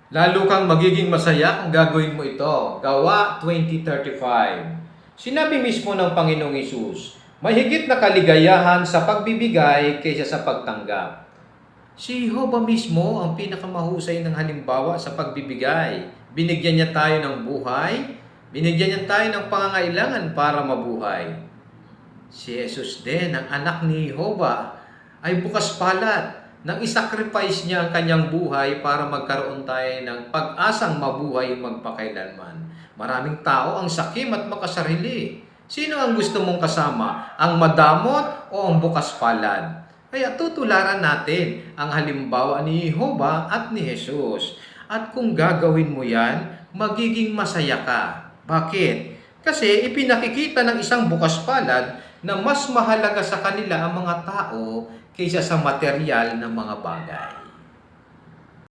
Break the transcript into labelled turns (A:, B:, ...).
A: Lalo kang magiging masaya kung gagawin mo ito. Gawa 20:35. Sinabi mismo ng Panginoong Hesus, mahigit na kaligayahan sa pagbibigay kaysa sa pagtanggap. Si Jehovah mismo ang pinakamahusay ng halimbawa sa pagbibigay. Binigyan niya tayo ng buhay, binigyan niya tayo ng pangangailangan para mabuhay. Si Jesus din, ang anak ni Jehovah, ay bukas palad nang isacrifice niya ang kanyang buhay para magkaroon tayo ng pag-asang mabuhay magpakailanman. Maraming tao ang sakim at makasarili. Sino ang gusto mong kasama? Ang madamot o ang bukas palad? Kaya tutularan natin ang halimbawa ni Jehovah at ni Jesus. At kung gagawin mo yan, magiging masaya ka. Bakit? Kasi ipinakikita ng isang bukas palad na mas mahalaga sa kanila ang mga tao kaysa sa material na mga bagay.